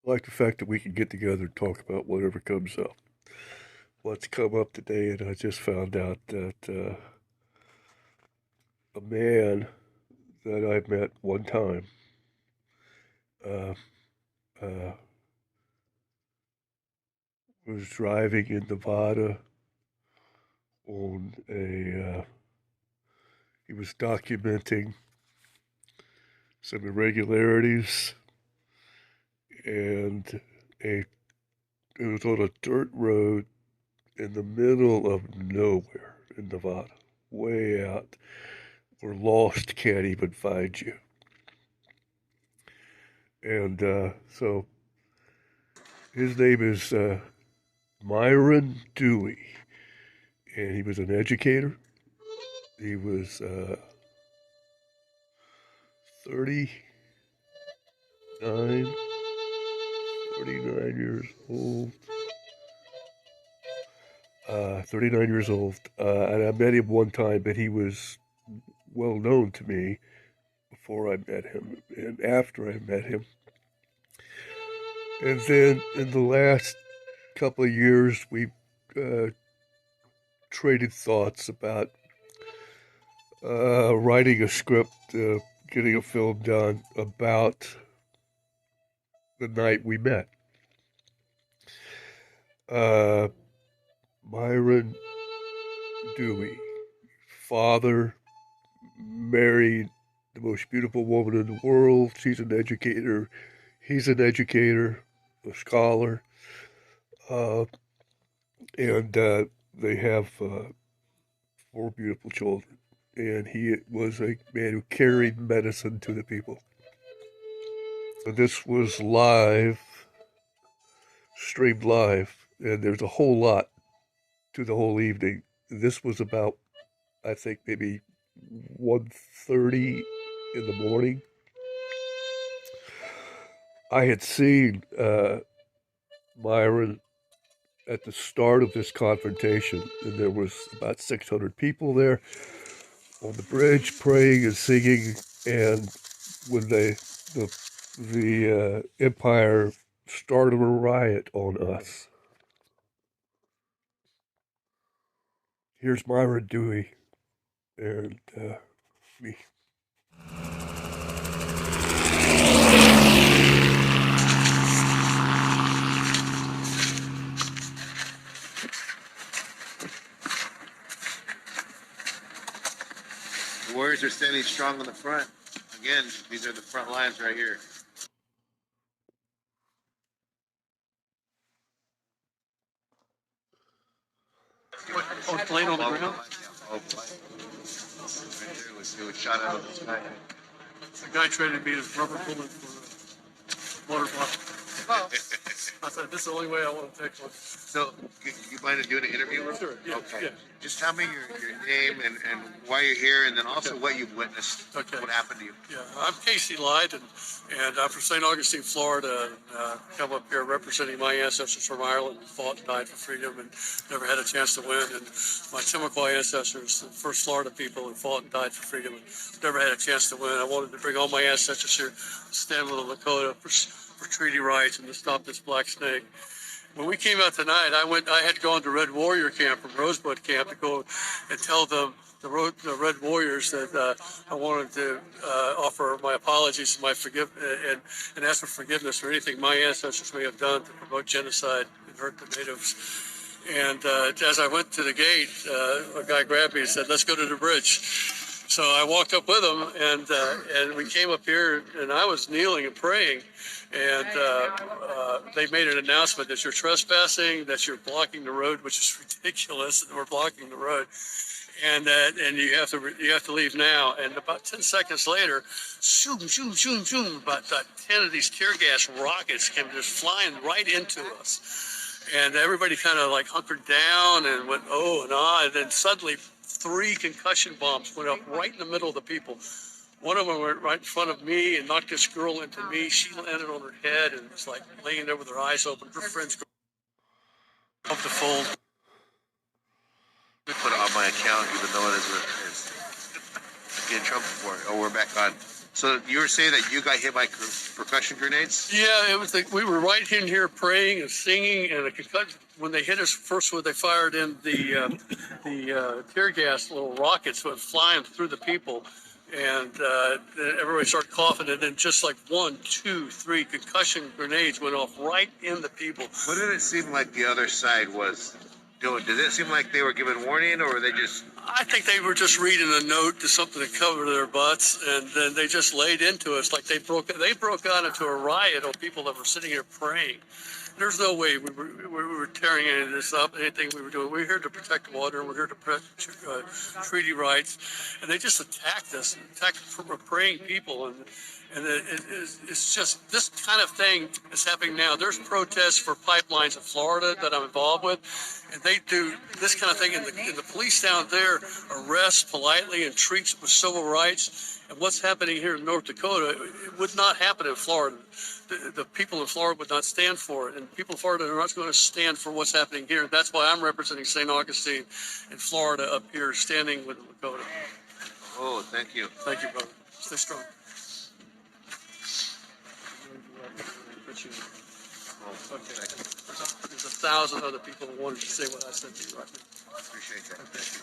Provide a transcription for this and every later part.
like the fact that we can get together and talk about whatever comes up. What's come up today, and I just found out that a man that I met one time uh, uh, was driving in Nevada on he was documenting some irregularities, and it was on a dirt road in the middle of nowhere in Nevada, way out where lost can't even find you. And so his name is MYRON Dewey, and he was an educator. He was 39, 39 years old. 39 years old. And I met him one time, but he was well known to me before I met him and after I met him. And then in the last couple of years, we traded thoughts about writing a script, getting a film done about the night we met. MYRON Dewey, father, married the most beautiful woman in the world. She's an educator. He's an educator, a scholar. And they have 4 beautiful children. And he was a man who carried medicine to the people. This was live, streamed live, and there's a whole lot to the whole evening. This was about, I think, maybe 1:30 in the morning. I had seen MYRON at the start of this confrontation, and there was about 600 people there on the bridge praying and singing. And when the Empire started a riot on us. Here's MYRON Dewey and me. The Warriors are standing strong on the front. Again, these are the front lines right here. Oh, plane on the ground? Oh, boy. Right there, it was shot out of the sky. The guy traded me his rubber bullet for a water bottle. I said, this is the only way I want to take one. So, you mind doing an interview? Sure, yeah. Okay. Yeah. Just tell me your name and why you're here, and then also what you've witnessed. Okay. What happened to you? Yeah, I'm Casey Light, and I'm from St. Augustine, Florida, and come up here representing my ancestors from Ireland who fought and died for freedom and never had a chance to win, and my Timucua ancestors, the first Florida people who fought and died for freedom and never had a chance to win. I wanted to bring all my ancestors here to stand with the Lakota for treaty rights and to stop this black snake. When we came out tonight, I had gone to Red Warrior Camp from Rosebud Camp to go and tell them, the Red Warriors, that I wanted to offer my apologies and and ask for forgiveness for anything my ancestors may have done to promote genocide and hurt the natives. And as I went to the gate, a guy grabbed me and said, "Let's go to the bridge." So I walked up with him, and we came up here, and I was kneeling and praying. And they made an announcement that you're trespassing, that you're blocking the road, which is ridiculous that we're blocking the road, and you have to leave now. And about 10 seconds later, shoom, shoom, shoom, shoom, about 10 of these tear gas rockets came just flying right into us. And everybody kind of like hunkered down and went, oh and ah, and then suddenly 3 concussion bombs went up right in the middle of the people. One of them went right in front of me and knocked this girl into me. She landed on her head and was like laying there with her eyes open. Her friends off the fold. We put it on my account, even though it is I get in trouble for it. Oh, we're back on. So you were saying that you got hit by percussion grenades? Yeah, it was like we were right in here praying and singing, and a concussion. When they hit us first, when they fired in the tear gas, little rockets went flying through the people, and then everybody started coughing, and then just like 1, 2, 3 concussion grenades went off right in the people. What did it seem like the other side was doing? Did it seem like they were giving warning, or were they just? I think they were just reading a note to something to cover their butts, and then they just laid into us like they broke out into a riot of people that were sitting here praying. There's no way we were tearing any of this up, anything we were doing. We're here to protect water. We're here to protect treaty rights. And they just attacked us, attacked praying people. And it's just this kind of thing is happening now. There's protests for pipelines in Florida that I'm involved with. And they do this kind of thing. And the police down there arrest politely and treat with civil rights. And what's happening here in North Dakota, it would not happen in Florida. The people in Florida would not stand for it, and people in Florida are not going to stand for what's happening here. That's why I'm representing St. Augustine in Florida up here, standing with Lakota. Oh, thank you. Thank you, brother. Stay strong. Okay. There's 1,000 other people who wanted to say what I said to you right now. Appreciate that. Thank you.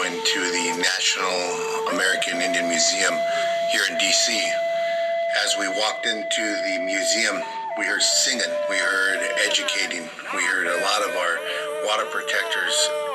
To the National American Indian Museum here in DC. As we walked into the museum, we heard singing, we heard educating, we heard a lot of our water protectors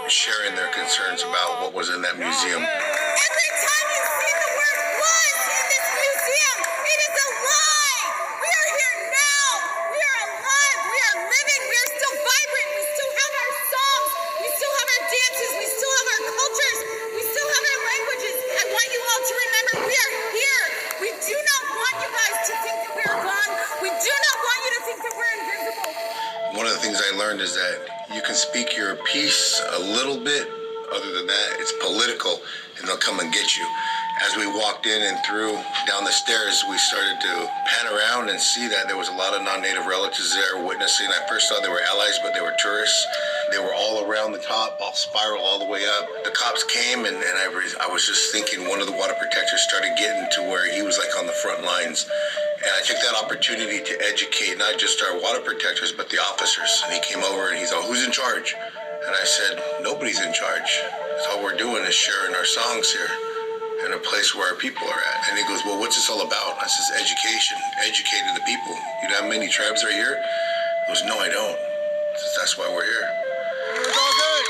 sharing their concerns about what was in that museum. Every time you see the word was in this museum, it is a lie. We are here now. We are alive. We are living. We are still vibrant. We still have our songs. We still have our dances. We still have our cultures. We still have our languages. I want you all to remember we are here. We do not want you guys to think that we are gone. We do not want you to think that we're invincible. One of the things I learned is that you can speak your piece a little bit. Other than that, it's political, and they'll come and get you. As we walked in and through down the stairs, we started to pan around and see that there was a lot of non-native relatives there witnessing. I first thought they were allies, but they were tourists. They were all around the top, all spiral all the way up. The cops came, and I was just thinking one of the water protectors started getting to where he was like on the front lines. And I took that opportunity to educate not just our water protectors, but the officers. And he came over and he's all, "Who's in charge?" And I said, "Nobody's in charge. All we're doing is sharing our songs here in a place where our people are at." And he goes, "Well, what's this all about?" I says, "Education, educating the people. You know how many tribes are here?" He goes, "No, I don't." I says, "That's why we're here." It was all good.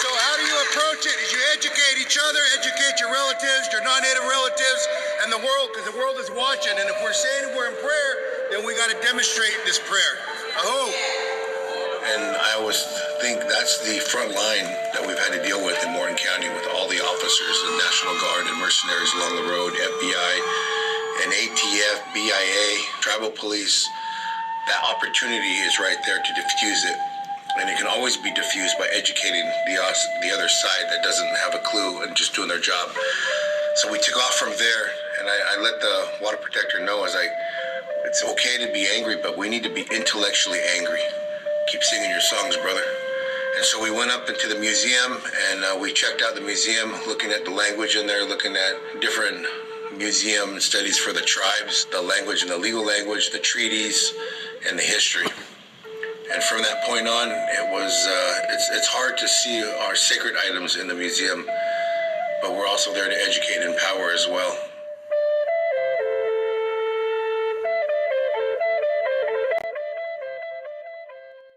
So how do you approach it? Is you educate each other, educate your relatives, your non-native relatives, and the world, because the world is watching. And if we're saying we're in prayer, then we got to demonstrate this prayer. I hope. And I always think that's the front line that we've had to deal with in Morton County with all the officers, the National Guard and mercenaries along the road, FBI and ATF, BIA, tribal police. That opportunity is right there to diffuse it. And it can always be diffused by educating the other side that doesn't have a clue and just doing their job. So we took off from there, and I let the water protector know, it's okay to be angry, but we need to be intellectually angry. Keep singing your songs, brother. And so we went up into the museum, and we checked out the museum, looking at the language in there, looking at different museum studies for the tribes, the language and the legal language, the treaties, and the history. And from that point on, it's hard to see our sacred items in the museum, but we're also there to educate and empower as well.